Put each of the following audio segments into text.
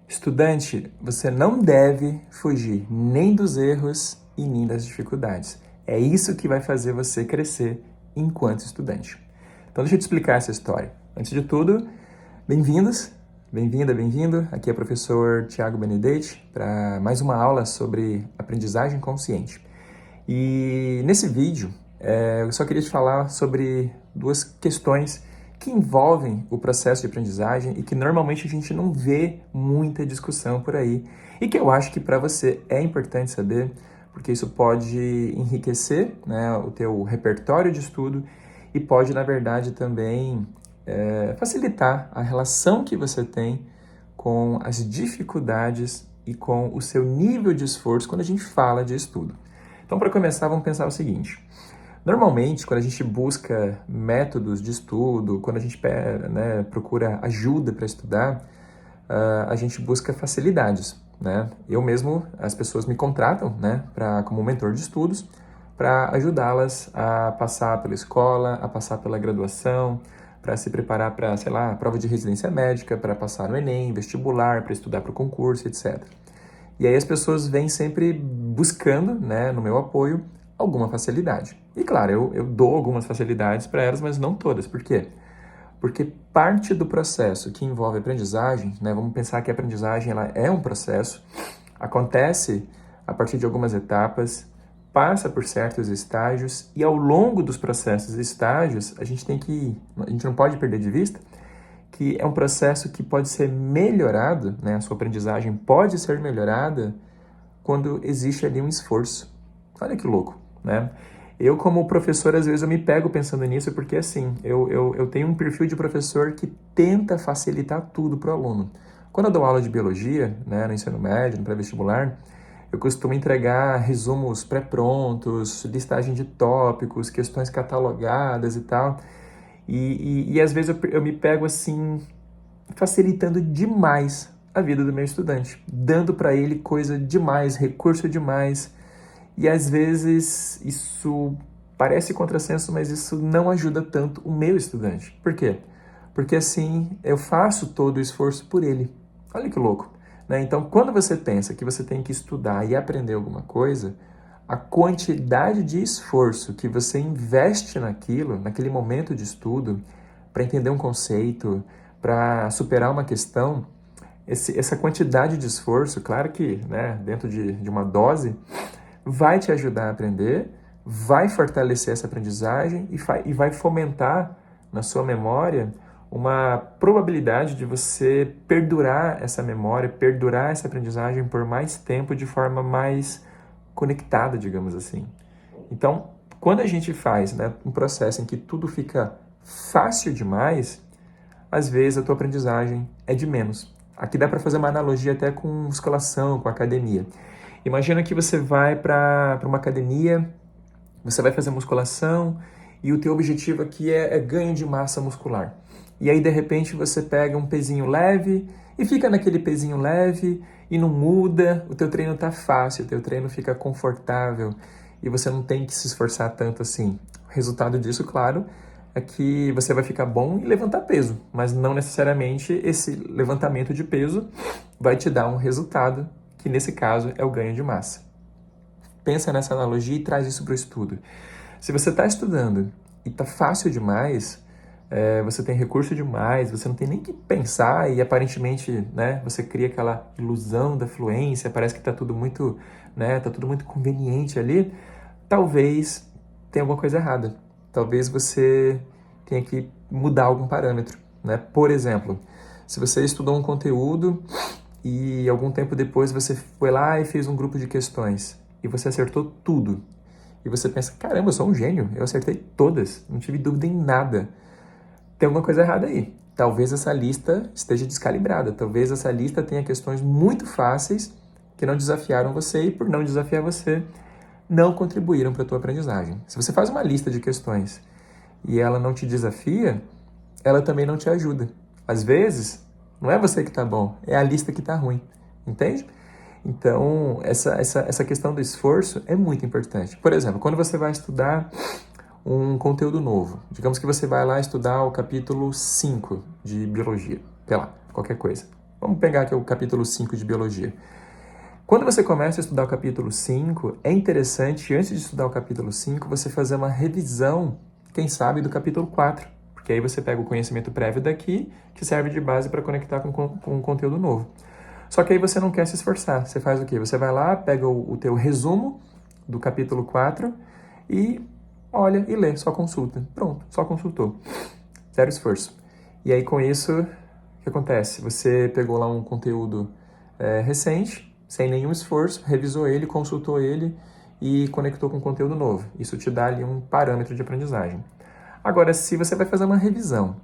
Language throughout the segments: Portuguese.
Estudante, você não deve fugir nem dos erros e nem das dificuldades. É isso que vai fazer você crescer enquanto estudante. Então deixa eu te explicar essa história. Antes de tudo, bem-vindos, bem-vinda, bem-vindo. Aqui é o professor Tiago Benedetti para mais uma aula sobre aprendizagem consciente. E nesse vídeo, eu só queria te falar sobre duas questões que envolvem o processo de aprendizagem e que normalmente a gente não vê muita discussão por aí e que eu acho que para você é importante saber, porque isso pode enriquecer, né, o teu repertório de estudo e pode, na verdade, também facilitar a relação que você tem com as dificuldades e com o seu nível de esforço quando a gente fala de estudo. Então, para começar, vamos pensar o seguinte. Normalmente, quando a gente busca métodos de estudo, quando a gente procura ajuda para estudar, a gente busca facilidades, né? Eu mesmo, as pessoas me contratam, né, como mentor de estudos, para ajudá-las a passar pela escola, a passar pela graduação, para se preparar para, sei lá, prova de residência médica, para passar no Enem, vestibular, para estudar para o concurso, etc. E aí as pessoas vêm sempre buscando, né, no meu apoio, alguma facilidade. E claro, eu dou algumas facilidades para elas, mas não todas. Por quê? Porque parte do processo que envolve aprendizagem, né, vamos pensar que a aprendizagem ela é um processo, acontece a partir de algumas etapas, passa por certos estágios e ao longo dos processos e estágios, a gente não pode perder de vista que é um processo que pode ser melhorado, né, a sua aprendizagem pode ser melhorada quando existe ali um esforço. Olha que louco, né? Eu, como professor, às vezes eu me pego pensando nisso porque, assim, eu tenho um perfil de professor que tenta facilitar tudo para o aluno. Quando eu dou aula de biologia, né, no ensino médio, no pré-vestibular, eu costumo entregar resumos pré-prontos, listagem de tópicos, questões catalogadas e tal. E às vezes eu me pego, assim, facilitando demais a vida do meu estudante, dando para ele coisa demais, recurso demais. E às vezes isso parece contrassenso, mas isso não ajuda tanto o meu estudante. Por quê? Porque assim eu faço todo o esforço por ele. Olha que louco, né? Então, quando você pensa que você tem que estudar e aprender alguma coisa, a quantidade de esforço que você investe naquilo, naquele momento de estudo, para entender um conceito, para superar uma questão, essa quantidade de esforço, claro que, né, dentro de uma dose, vai te ajudar a aprender, vai fortalecer essa aprendizagem e vai fomentar na sua memória uma probabilidade de você perdurar essa memória, perdurar essa aprendizagem por mais tempo de forma mais conectada, digamos assim. Então, quando a gente faz, né, um processo em que tudo fica fácil demais, às vezes a tua aprendizagem é de menos. Aqui dá para fazer uma analogia até com musculação, com academia. Imagina que você vai para uma academia, você vai fazer musculação e o teu objetivo aqui é ganho de massa muscular. E aí, de repente, você pega um pezinho leve e fica naquele pezinho leve e não muda, o teu treino tá fácil, o teu treino fica confortável e você não tem que se esforçar tanto assim. O resultado disso, claro, é que você vai ficar bom em levantar peso, mas não necessariamente esse levantamento de peso vai te dar um resultado, que nesse caso é o ganho de massa. Pensa nessa analogia e traz isso para o estudo. Se você está estudando e está fácil demais, você tem recurso demais, você não tem nem que pensar e aparentemente, né, você cria aquela ilusão da fluência, parece que está tudo muito, né, tá tudo muito conveniente ali, talvez tenha alguma coisa errada. Talvez você tenha que mudar algum parâmetro, né? Por exemplo, se você estudou um conteúdo e algum tempo depois você foi lá e fez um grupo de questões e você acertou tudo. E você pensa, caramba, eu sou um gênio, eu acertei todas, não tive dúvida em nada. Tem alguma coisa errada aí. Talvez essa lista esteja descalibrada, talvez essa lista tenha questões muito fáceis que não desafiaram você e por não desafiar você, não contribuíram para a tua aprendizagem. Se você faz uma lista de questões e ela não te desafia, ela também não te ajuda. Às vezes, não é você que está bom, é a lista que está ruim, entende? Então, essa questão do esforço é muito importante. Por exemplo, quando você vai estudar um conteúdo novo, digamos que você vai lá estudar o capítulo 5 de biologia, sei lá, qualquer coisa. Vamos pegar aqui o capítulo 5 de Biologia. Quando você começa a estudar o capítulo 5, é interessante, antes de estudar o capítulo 5, você fazer uma revisão, quem sabe, do capítulo 4. Porque aí você pega o conhecimento prévio daqui, que serve de base para conectar com um conteúdo novo. Só que aí você não quer se esforçar. Você faz o quê? Você vai lá, pega o teu resumo do capítulo 4 e olha e lê, só consulta. Pronto, só consultou. Zero esforço. E aí com isso, o que acontece? Você pegou lá um conteúdo recente, sem nenhum esforço, revisou ele, consultou ele e conectou com conteúdo novo. Isso te dá ali um parâmetro de aprendizagem. Agora, se você vai fazer uma revisão,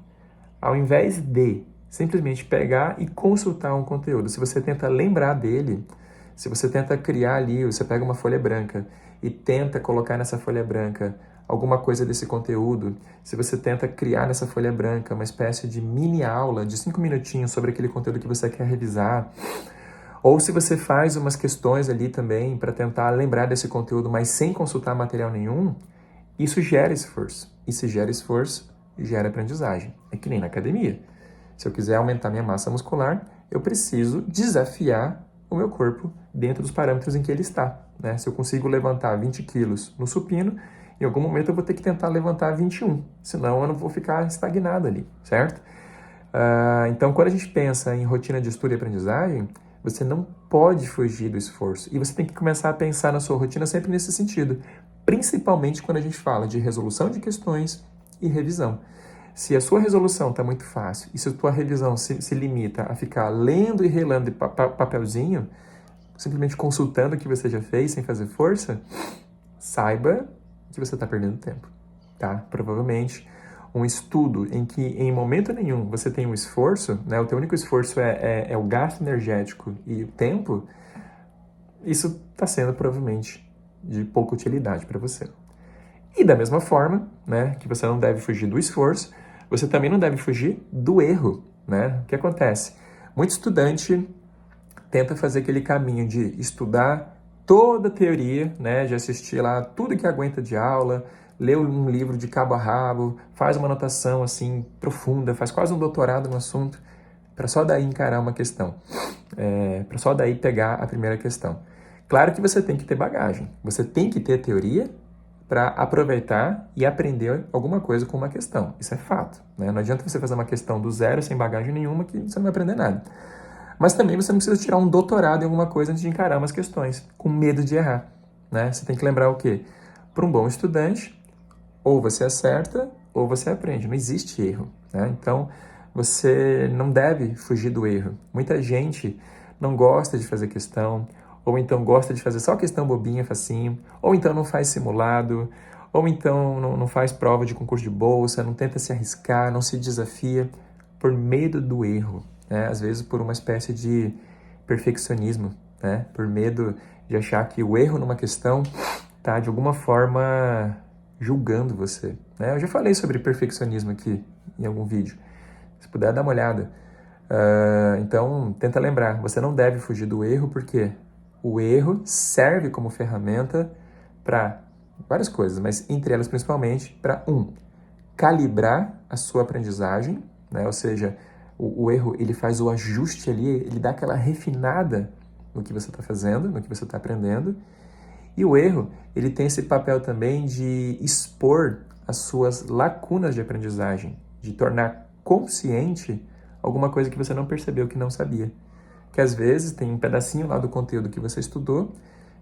ao invés de simplesmente pegar e consultar um conteúdo, se você tenta lembrar dele, se você tenta criar ali, você pega uma folha branca e tenta colocar nessa folha branca alguma coisa desse conteúdo, se você tenta criar nessa folha branca uma espécie de mini aula de 5 minutinhos sobre aquele conteúdo que você quer revisar, ou se você faz umas questões ali também para tentar lembrar desse conteúdo, mas sem consultar material nenhum, isso gera esforço. E se gera esforço, gera aprendizagem. É que nem na academia. Se eu quiser aumentar minha massa muscular, eu preciso desafiar o meu corpo dentro dos parâmetros em que ele está. Né? Se eu consigo levantar 20 quilos no supino, em algum momento eu vou ter que tentar levantar 21, senão eu não vou ficar estagnado ali, certo? Então, quando a gente pensa em rotina de estudo e aprendizagem, você não pode fugir do esforço. E você tem que começar a pensar na sua rotina sempre nesse sentido. Principalmente quando a gente fala de resolução de questões e revisão. Se a sua resolução está muito fácil e se a sua revisão se limita a ficar lendo e relendo de papelzinho, simplesmente consultando o que você já fez sem fazer força, saiba que você está perdendo tempo. Tá? Provavelmente um estudo em que em momento nenhum você tem um esforço, né, o teu único esforço é o gasto energético e o tempo, isso está sendo provavelmente de pouca utilidade para você. E da mesma forma, né, que você não deve fugir do esforço, você também não deve fugir do erro. Né? O que acontece? Muito estudante tenta fazer aquele caminho de estudar toda a teoria, né, de assistir lá tudo que aguenta de aula, lê um livro de cabo a rabo, faz uma anotação assim profunda, faz quase um doutorado no assunto, para só daí encarar uma questão, para só daí pegar a primeira questão. Claro que você tem que ter bagagem, você tem que ter teoria para aproveitar e aprender alguma coisa com uma questão. Isso é fato. Né? Não adianta você fazer uma questão do zero, sem bagagem nenhuma, que você não vai aprender nada. Mas também você não precisa tirar um doutorado em alguma coisa antes de encarar umas questões, com medo de errar. Né? Você tem que lembrar o quê? Para um bom estudante, ou você acerta, ou você aprende. Não existe erro. Né? Então, você não deve fugir do erro. Muita gente não gosta de fazer questão, ou então gosta de fazer só questão bobinha, facinho, ou então não faz simulado, ou então não faz prova de concurso de bolsa, não tenta se arriscar, não se desafia por medo do erro, né? Às vezes por uma espécie de perfeccionismo, né? Por medo de achar que o erro numa questão está de alguma forma julgando você. Né? Eu já falei sobre perfeccionismo aqui em algum vídeo, se puder dar uma olhada. Então, tenta lembrar, você não deve fugir do erro, porque o erro serve como ferramenta para várias coisas, mas entre elas principalmente para calibrar a sua aprendizagem, né? Ou seja, o erro ele faz o ajuste ali, ele dá aquela refinada no que você está fazendo, no que você está aprendendo. E o erro ele tem esse papel também de expor as suas lacunas de aprendizagem, de tornar consciente alguma coisa que você não percebeu, que não sabia. Que às vezes tem um pedacinho lá do conteúdo que você estudou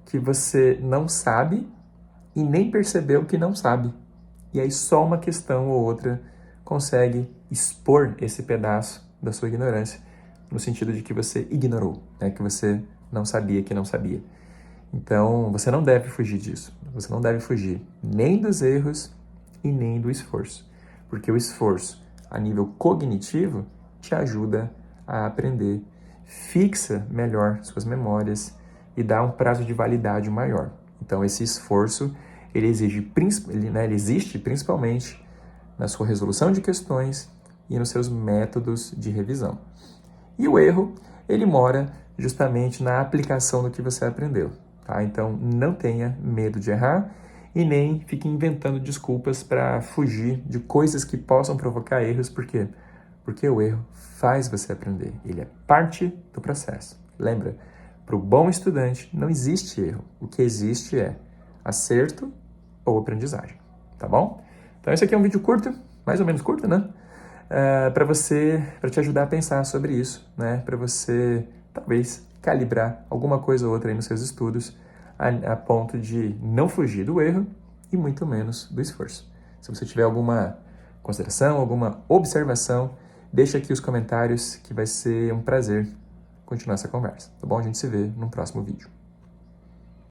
que você não sabe e nem percebeu que não sabe. E aí só uma questão ou outra consegue expor esse pedaço da sua ignorância, no sentido de que você ignorou, né? Que você não sabia que não sabia. Então, você não deve fugir disso. Você não deve fugir nem dos erros e nem do esforço. Porque o esforço, a nível cognitivo, te ajuda a aprender, fixa melhor suas memórias e dá um prazo de validade maior. Então, esse esforço, ele existe principalmente na sua resolução de questões e nos seus métodos de revisão. E o erro, ele mora justamente na aplicação do que você aprendeu. Tá? Então, não tenha medo de errar e nem fique inventando desculpas para fugir de coisas que possam provocar erros. Por quê? Porque o erro faz você aprender. Ele é parte do processo. Lembra, para o bom estudante não existe erro. O que existe é acerto ou aprendizagem. Tá bom? Então esse aqui é um vídeo curto, mais ou menos curto, né? Para te ajudar a pensar sobre isso, né? Para você, talvez, calibrar alguma coisa ou outra aí nos seus estudos, a ponto de não fugir do erro e muito menos do esforço. Se você tiver alguma consideração, alguma observação, deixa aqui os comentários que vai ser um prazer continuar essa conversa, tá bom? A gente se vê no próximo vídeo.